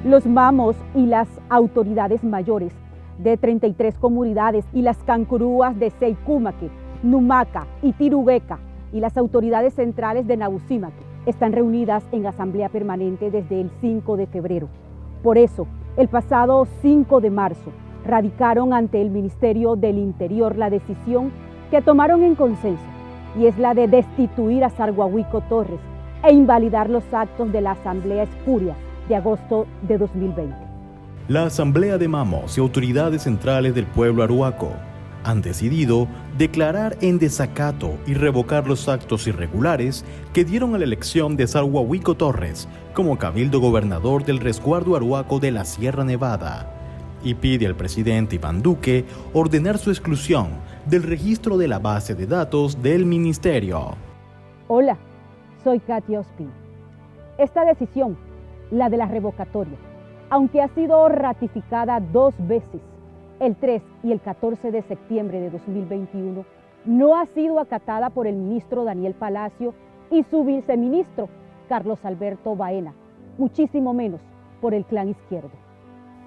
Los mamos y las autoridades mayores de 33 comunidades y las cancurúas de Seicumaque, Numaca y Tirugueca y las autoridades centrales de Nabusimaque están reunidas en asamblea permanente desde el 5 de febrero. Por eso, el pasado 5 de marzo, radicaron ante el Ministerio del Interior la decisión que tomaron en consenso, y es la de destituir a Sarguahuico Torres e invalidar los actos de la Asamblea Espuria de agosto de 2020. La Asamblea de Mamos y autoridades centrales del pueblo arhuaco han decidido declarar en desacato y revocar los actos irregulares que dieron a la elección de Sarguahuico Torres como cabildo gobernador del resguardo arhuaco de la Sierra Nevada, y pide al presidente Iván Duque ordenar su exclusión del registro de la base de datos del ministerio. Hola, soy Katia Ospina. Esta decisión, la de la revocatoria, aunque ha sido ratificada 2 veces, el 3 y el 14 de septiembre de 2021, no ha sido acatada por el ministro Daniel Palacio y su viceministro Carlos Alberto Baena, muchísimo menos por el Clan Izquierdo.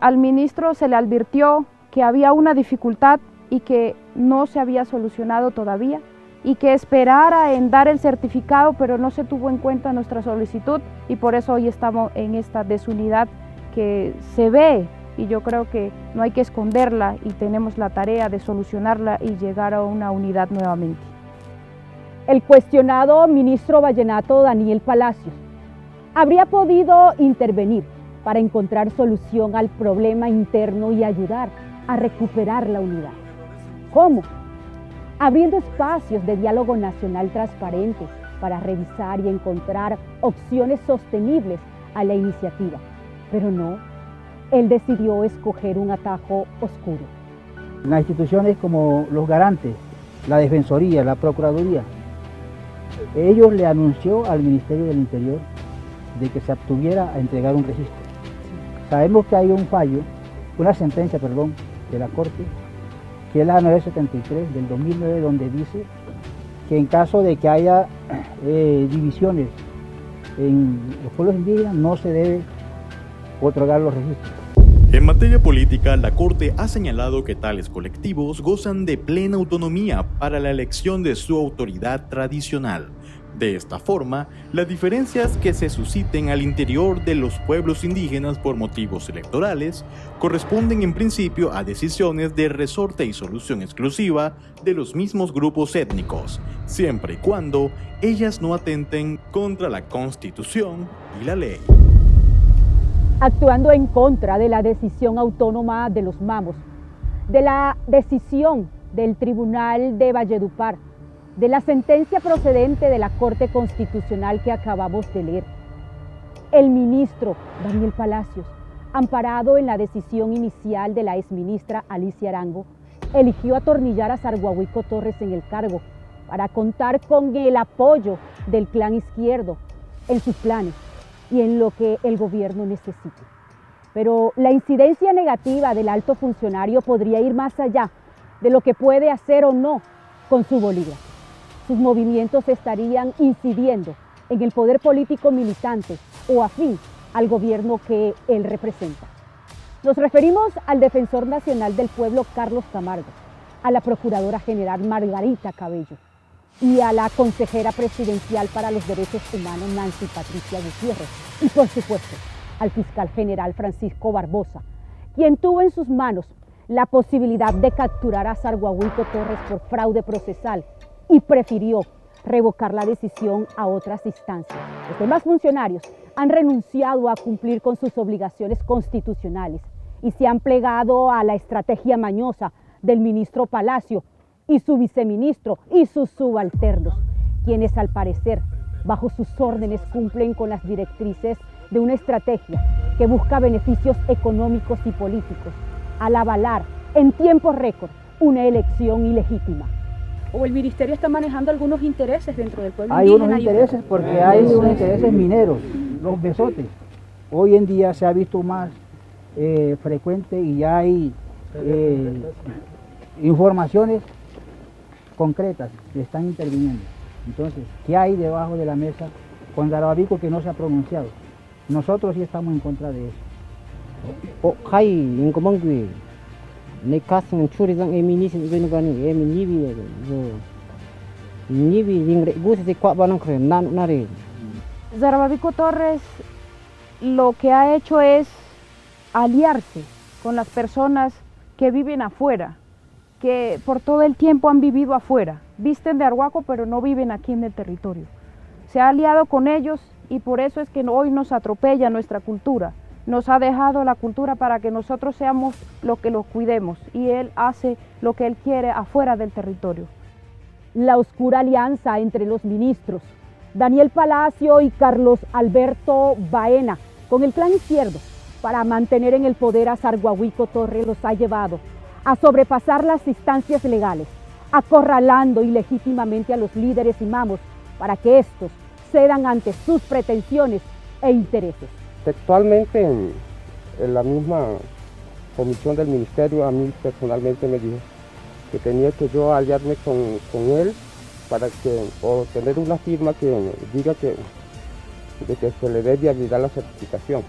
Al ministro se le advirtió que había una dificultad y que no se había solucionado todavía, y que esperara en dar el certificado, pero no se tuvo en cuenta nuestra solicitud, y por eso hoy estamos en esta desunidad que se ve, y yo creo que no hay que esconderla y tenemos la tarea de solucionarla y llegar a una unidad nuevamente. El cuestionado ministro vallenato Daniel Palacios habría podido intervenir para encontrar solución al problema interno y ayudar a recuperar la unidad. ¿Cómo? Abriendo espacios de diálogo nacional transparente para revisar y encontrar opciones sostenibles a la iniciativa. Pero no, él decidió escoger un atajo oscuro. Las instituciones como los garantes, la Defensoría, la Procuraduría, ellos le anunció al Ministerio del Interior de que se abstuviera a entregar un registro. Sabemos que hay un fallo, una sentencia, de la Corte, que es la 973 del 2009, donde dice que en caso de que haya divisiones en los pueblos indígenas, no se debe otorgar los registros. En materia política, la Corte ha señalado que tales colectivos gozan de plena autonomía para la elección de su autoridad tradicional. De esta forma, las diferencias que se susciten al interior de los pueblos indígenas por motivos electorales corresponden en principio a decisiones de resorte y solución exclusiva de los mismos grupos étnicos, siempre y cuando ellas no atenten contra la Constitución y la ley. Actuando en contra de la decisión autónoma de los mamos, de la decisión del Tribunal de Valledupar, de la sentencia procedente de la Corte Constitucional que acabamos de leer, el ministro Daniel Palacios, amparado en la decisión inicial de la exministra Alicia Arango, eligió atornillar a Sarguahuico Torres en el cargo para contar con el apoyo del Clan Izquierdo en sus planes y en lo que el gobierno necesite. Pero la incidencia negativa del alto funcionario podría ir más allá de lo que puede hacer o no con su bolígrafo. Sus movimientos estarían incidiendo en el poder político militante o afín al gobierno que él representa. Nos referimos al Defensor Nacional del Pueblo Carlos Camargo, a la Procuradora General Margarita Cabello y a la Consejera Presidencial para los Derechos Humanos Nancy Patricia Gutiérrez, y por supuesto al Fiscal General Francisco Barbosa, quien tuvo en sus manos la posibilidad de capturar a Sarguahuico Torres por fraude procesal y prefirió revocar la decisión a otras instancias. Los demás funcionarios han renunciado a cumplir con sus obligaciones constitucionales y se han plegado a la estrategia mañosa del ministro Palacio y su viceministro y sus subalternos, quienes al parecer, bajo sus órdenes, cumplen con las directrices de una estrategia que busca beneficios económicos y políticos al avalar en tiempo récord una elección ilegítima. ¿O el ministerio está manejando algunos intereses dentro del pueblo hay indígena? Hay unos intereses porque hay unos intereses mineros, los besotes. Hoy en día se ha visto más frecuente y ya hay informaciones concretas que están interviniendo. Entonces, ¿qué hay debajo de la mesa con Sarguahuico que no se ha pronunciado? Nosotros sí estamos en contra de eso. Hay incomangui ne casting churizang eminis benugani eminibi nibi ingre gusi de kwa banan kre nan nare. Zarbabico Torres lo que ha hecho es aliarse con las personas que viven afuera, que por todo el tiempo han vivido afuera, visten de Arhuaco pero no viven aquí en el territorio. Se ha aliado con ellos y por eso es que hoy nos atropella nuestra cultura. Nos ha dejado la cultura para que nosotros seamos los que los cuidemos y él hace lo que él quiere afuera del territorio. La oscura alianza entre los ministros Daniel Palacio y Carlos Alberto Baena con el clan izquierdo para mantener en el poder a Zarhuahuico Torres los ha llevado a sobrepasar las instancias legales, acorralando ilegítimamente a los líderes y mamos para que estos cedan ante sus pretensiones e intereses. Textualmente en la misma comisión del ministerio a mí personalmente me dijo que tenía que yo aliarme con él para que, o tener una firma que diga que se le dé viabilidad a la certificación.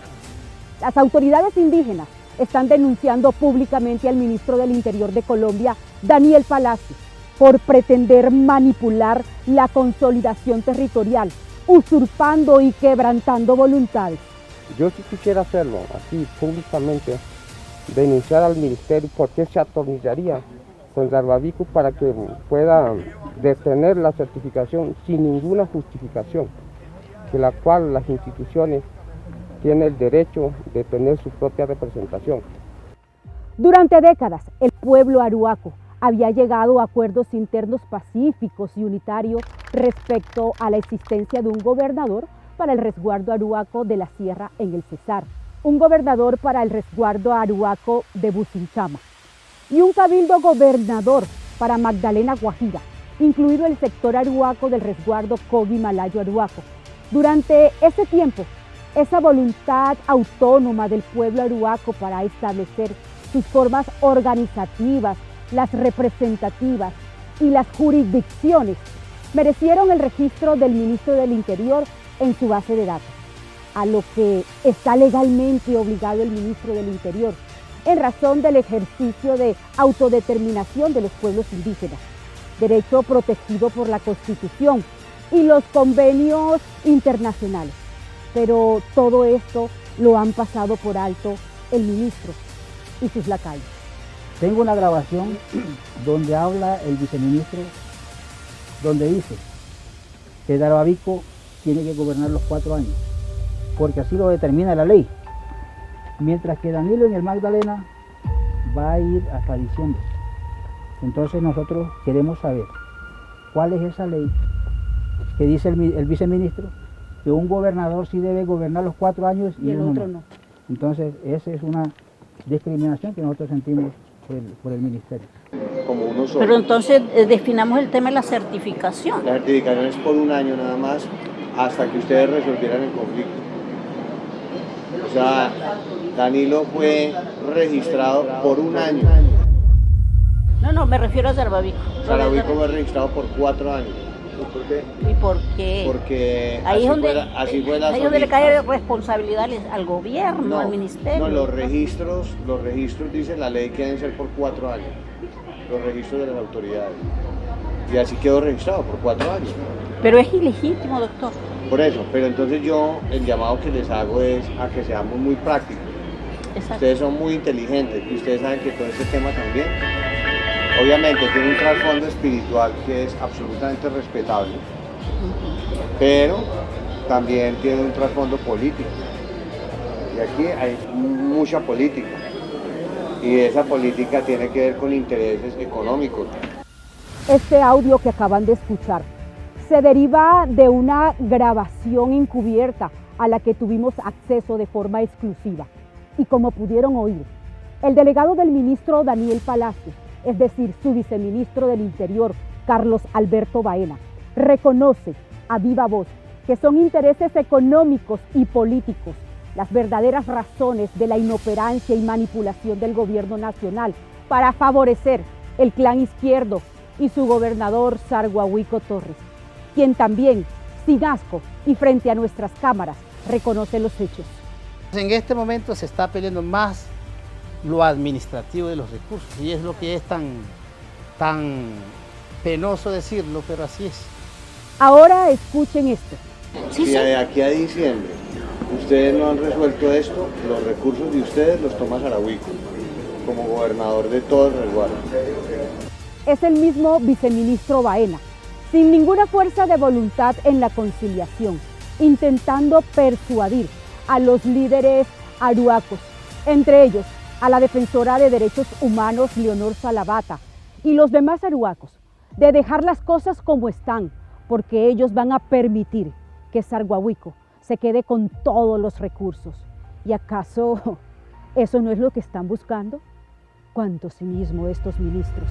Las autoridades indígenas están denunciando públicamente al ministro del Interior de Colombia, Daniel Palacio, por pretender manipular la consolidación territorial, usurpando y quebrantando voluntades. Yo sí quisiera hacerlo, así públicamente, denunciar al ministerio porque se atornillaría con Zarbabico para que pueda detener la certificación sin ninguna justificación, de la cual las instituciones tienen el derecho de tener su propia representación. Durante décadas, el pueblo arhuaco había llegado a acuerdos internos pacíficos y unitarios respecto a la existencia de un gobernador para el resguardo arhuaco de la sierra en el Cesar, un gobernador para el resguardo arhuaco de Bucinchama y un cabildo gobernador para Magdalena Guajira, incluido el sector arhuaco del resguardo Cogi Malayo Arhuaco. Durante ese tiempo, esa voluntad autónoma del pueblo arhuaco para establecer sus formas organizativas, las representativas y las jurisdicciones merecieron el registro del ministro del Interior en su base de datos, a lo que está legalmente obligado el ministro del Interior en razón del ejercicio de autodeterminación de los pueblos indígenas, derecho protegido por la Constitución y los convenios internacionales. Pero todo esto lo han pasado por alto el ministro y sus lacayos. Tengo una grabación donde habla el viceministro, donde dice que Zarbabico tiene que gobernar los 4 años, porque así lo determina la ley, mientras que Danilo en el Magdalena va a ir hasta diciembre. Entonces nosotros queremos saber cuál es esa ley que dice el viceministro, que un gobernador sí debe gobernar los 4 años y el otro no. Entonces esa es una discriminación que nosotros sentimos por el ministerio. Como uno solo. Pero entonces definamos el tema de la certificación. La certificación es por 1 año nada más, hasta que ustedes resolvieran el conflicto. O sea, Danilo fue registrado por 1 año. No, me refiero a Zarbabico. Zarbabico fue registrado por 4 años. ¿Por qué? ¿Y por qué? Porque ahí así fue la ahí donde le cae responsabilidad al gobierno, no, al ministerio. No, los registros dice la ley que deben ser por 4 años. Los registros de las autoridades. Y así quedó registrado por 4 años. Pero es ilegítimo, doctor. Por eso, pero entonces yo el llamado que les hago es a que seamos muy prácticos. Exacto. Ustedes son muy inteligentes y ustedes saben que todo este tema también, obviamente tiene un trasfondo espiritual que es absolutamente respetable, pero también tiene un trasfondo político. Y aquí hay mucha política. Y esa política tiene que ver con intereses económicos. Este audio que acaban de escuchar se deriva de una grabación encubierta a la que tuvimos acceso de forma exclusiva. Y como pudieron oír, el delegado del ministro Daniel Palacio, es decir, su viceministro del Interior, Carlos Alberto Baena, reconoce a viva voz que son intereses económicos y políticos las verdaderas razones de la inoperancia y manipulación del gobierno nacional para favorecer el clan izquierdo y su gobernador Zarhuahuico Torres, quien también, sin asco y frente a nuestras cámaras, reconoce los hechos. En este momento se está peleando más lo administrativo de los recursos y es lo que es tan penoso decirlo, pero así es. Ahora escuchen esto. Si de aquí a diciembre ustedes no han resuelto esto, los recursos de ustedes los toma Sarahuico como gobernador de todo el resguardo. Es el mismo viceministro Baena, sin ninguna fuerza de voluntad en la conciliación, intentando persuadir a los líderes aruacos, entre ellos a la defensora de derechos humanos Leonor Salavata y los demás aruacos, de dejar las cosas como están, porque ellos van a permitir que Sarguahuico se quede con todos los recursos. ¿Y acaso eso no es lo que están buscando? ¡Cuánto cinismo de estos ministros!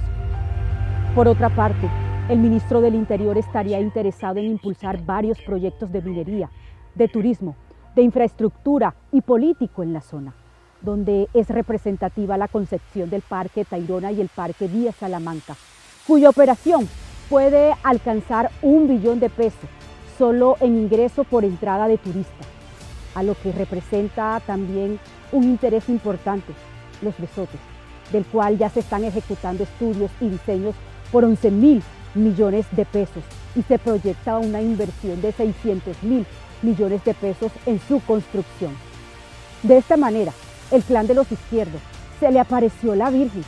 Por otra parte, el ministro del Interior estaría interesado en impulsar varios proyectos de minería, de turismo, de infraestructura y político en la zona, donde es representativa la concepción del Parque Tayrona y el Parque Vía Salamanca, cuya operación puede alcanzar 1 billón de pesos solo en ingreso por entrada de turistas, a lo que representa también un interés importante, los besotes, del cual ya se están ejecutando estudios y diseños por 11.000 millones de pesos y se proyecta una inversión de 600.000 millones de pesos en su construcción. De esta manera, el clan de los izquierdos se le apareció la Virgen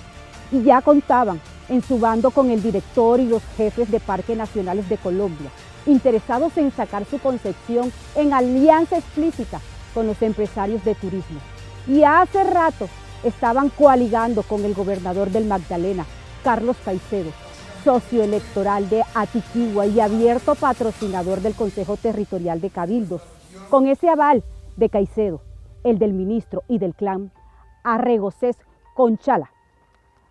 y ya contaban en su bando con el director y los jefes de Parques Nacionales de Colombia, interesados en sacar su concepción en alianza explícita con los empresarios de turismo. Y hace rato estaban coaligando con el gobernador del Magdalena, Carlos Caicedo, socio electoral de Atiquigua y abierto patrocinador del Consejo Territorial de Cabildos, con ese aval de Caicedo, el del ministro y del clan Arregocés Conchala.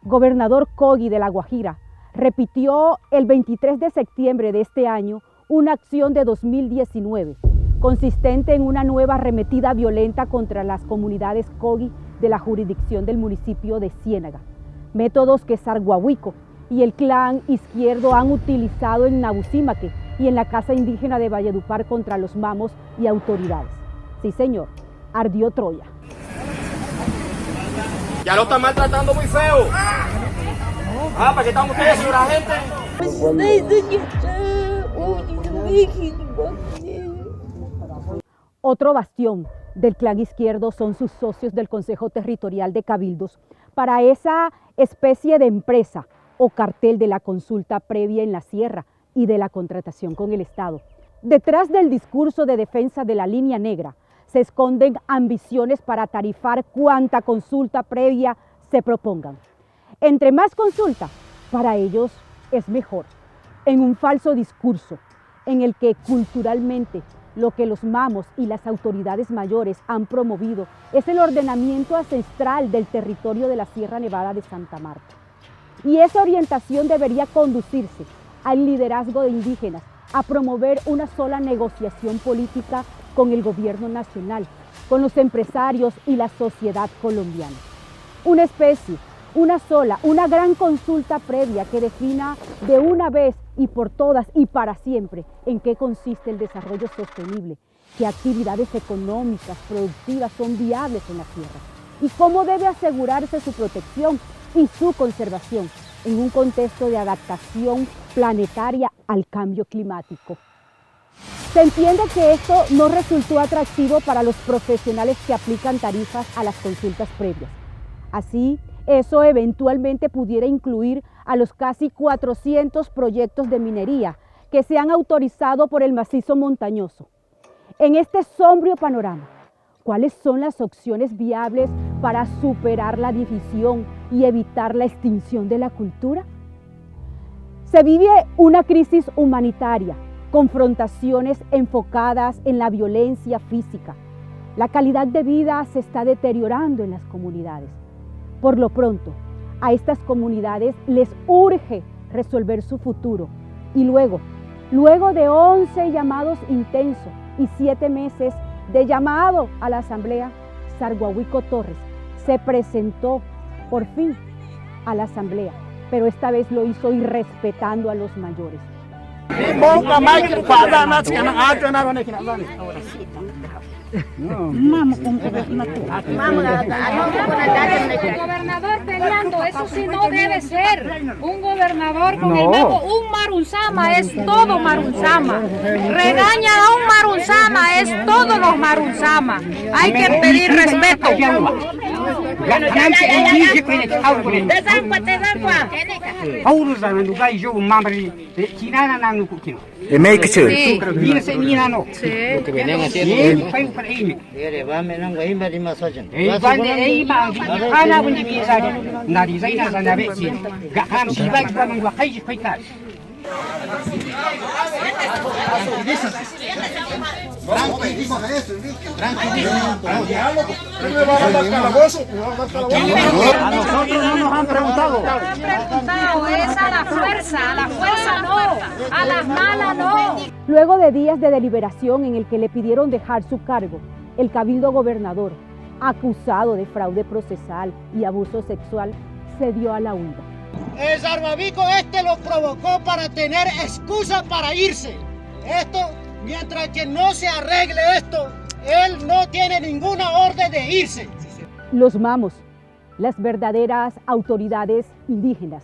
Gobernador Cogui de La Guajira repitió el 23 de septiembre de este año una acción de 2019, consistente en una nueva arremetida violenta contra las comunidades Cogui de la jurisdicción del municipio de Ciénaga, métodos que Sarguahuico y el clan izquierdo han utilizado en Nabucímaque y en la casa indígena de Valledupar contra los mamos y autoridades. Sí, señor, ardió Troya. Ya lo están maltratando muy feo. ¿Para qué están ustedes, señora gente? Otro bastión del clan izquierdo son sus socios del Consejo Territorial de Cabildos para esa especie de empresa o cartel de la consulta previa en la sierra y de la contratación con el Estado. Detrás del discurso de defensa de la línea negra se esconden ambiciones para tarifar cuanta consulta previa se propongan. Entre más consulta, para ellos es mejor, en un falso discurso en el que culturalmente lo que los mamos y las autoridades mayores han promovido es el ordenamiento ancestral del territorio de la Sierra Nevada de Santa Marta. Y esa orientación debería conducirse al liderazgo de indígenas a promover una sola negociación política con el gobierno nacional, con los empresarios y la sociedad colombiana. Una especie, una sola, una gran consulta previa que defina de una vez y por todas y para siempre en qué consiste el desarrollo sostenible, qué actividades económicas, productivas son viables en la tierra y cómo debe asegurarse su protección y su conservación en un contexto de adaptación planetaria al cambio climático. Se entiende que esto no resultó atractivo para los profesionales que aplican tarifas a las consultas previas. Así, eso eventualmente pudiera incluir a los casi 400 proyectos de minería que se han autorizado por el macizo montañoso. En este sombrío panorama, ¿cuáles son las opciones viables para superar la división y evitar la extinción de la cultura? Se vive una crisis humanitaria, confrontaciones enfocadas en la violencia física. La calidad de vida se está deteriorando en las comunidades. Por lo pronto, a estas comunidades les urge resolver su futuro y luego de 11 llamados intensos y 7 meses de llamado a la asamblea, Sarguahuico Torres se presentó por fin a la asamblea, pero esta vez lo hizo irrespetando a los mayores. Vamos con gobernador. El gobernador peleando, eso sí no debe ser. Un gobernador con el mamo, un marunzama es todo marunzama. Regaña a un marunzama es todos los marunzama. Hay que pedir respeto. A nosotros no nos han preguntado. Es a la fuerza no, a las malas no. Luego de días de deliberación en el que le pidieron dejar su cargo, el cabildo gobernador, acusado de fraude procesal y abuso sexual, se dio a la huida. El Zarbavico lo provocó para tener excusa para irse. Esto, mientras que no se arregle esto, él no tiene ninguna orden de irse. Los mamos, las verdaderas autoridades indígenas,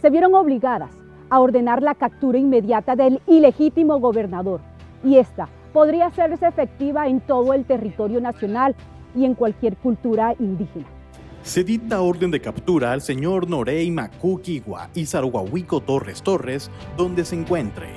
se vieron obligadas a ordenar la captura inmediata del ilegítimo gobernador, y esta podría hacerse efectiva en todo el territorio nacional y en cualquier cultura indígena. Se dicta orden de captura al señor Norey Macuquigua y Zarhuahuico Torres Torres, donde se encuentre.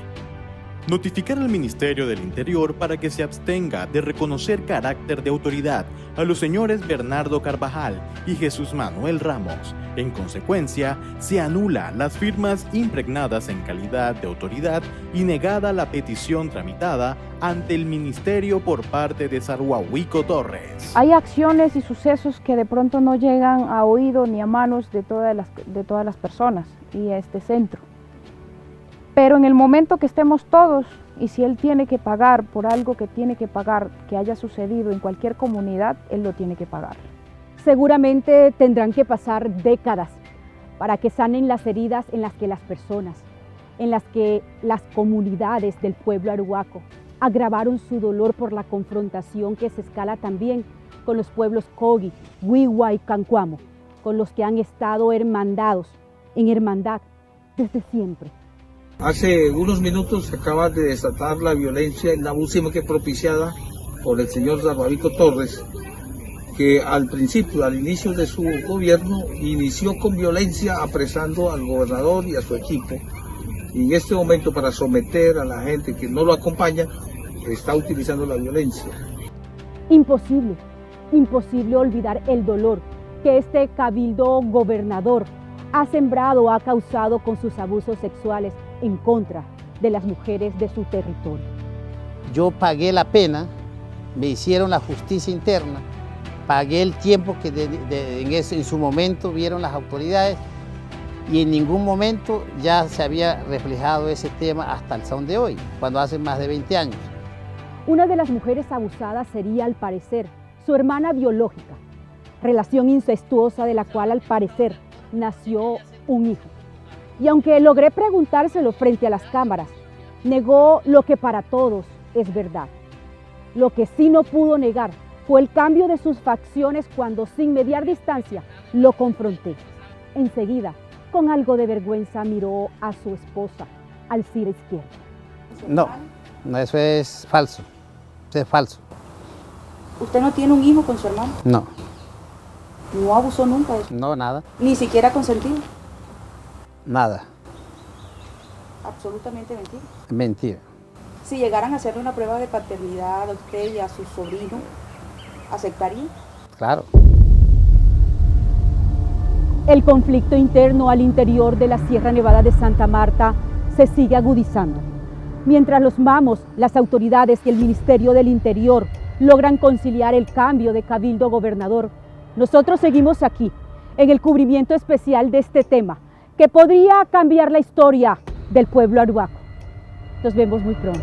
Notificar al Ministerio del Interior para que se abstenga de reconocer carácter de autoridad a los señores Bernardo Carvajal y Jesús Manuel Ramos. En consecuencia, se anula las firmas impregnadas en calidad de autoridad y negada la petición tramitada ante el Ministerio por parte de Zarhuahuico Torres. Hay acciones y sucesos que de pronto no llegan a oído ni a manos de todas las personas y a este centro. Pero en el momento que estemos todos, y si él tiene que pagar por algo que tiene que pagar, que haya sucedido en cualquier comunidad, él lo tiene que pagar. Seguramente tendrán que pasar décadas para que sanen las heridas en las que las personas, en las que las comunidades del pueblo arhuaco agravaron su dolor por la confrontación que se escala también con los pueblos Kogi, Wiwa y Cancuamo, con los que han estado hermandados en hermandad desde siempre. Hace unos minutos se acaba de desatar la violencia y la última que propiciada por el señor Zarhuavico Torres, que al principio, al inicio de su gobierno, inició con violencia apresando al gobernador y a su equipo. Y en este momento, para someter a la gente que no lo acompaña, está utilizando la violencia. Imposible olvidar el dolor que este cabildo gobernador ha sembrado, ha causado con sus abusos sexuales en contra de las mujeres de su territorio. Yo pagué la pena, me hicieron la justicia interna, pagué el tiempo que en su momento vieron las autoridades y en ningún momento ya se había reflejado ese tema hasta el son de hoy, cuando hace más de 20 años. Una de las mujeres abusadas sería, al parecer, su hermana biológica, relación incestuosa de la cual, al parecer, nació un hijo. Y aunque logré preguntárselo frente a las cámaras, negó lo que para todos es verdad. Lo que sí no pudo negar fue el cambio de sus facciones cuando, sin mediar distancia, lo confronté. Enseguida, con algo de vergüenza, miró a su esposa, Alcira Izquierdo. No, eso es falso. Eso es falso. ¿Usted no tiene un hijo con su hermano? No. ¿No abusó nunca de eso? No, nada. ¿Ni siquiera consentido? Nada. Absolutamente mentira. Mentira. Si llegaran a hacerle una prueba de paternidad a usted y a su sobrino, ¿aceptaría? Claro. El conflicto interno al interior de la Sierra Nevada de Santa Marta se sigue agudizando. Mientras los mamos, las autoridades y el Ministerio del Interior logran conciliar el cambio de cabildo gobernador, nosotros seguimos aquí, en el cubrimiento especial de este tema, que podría cambiar la historia del pueblo arhuaco. Nos vemos muy pronto.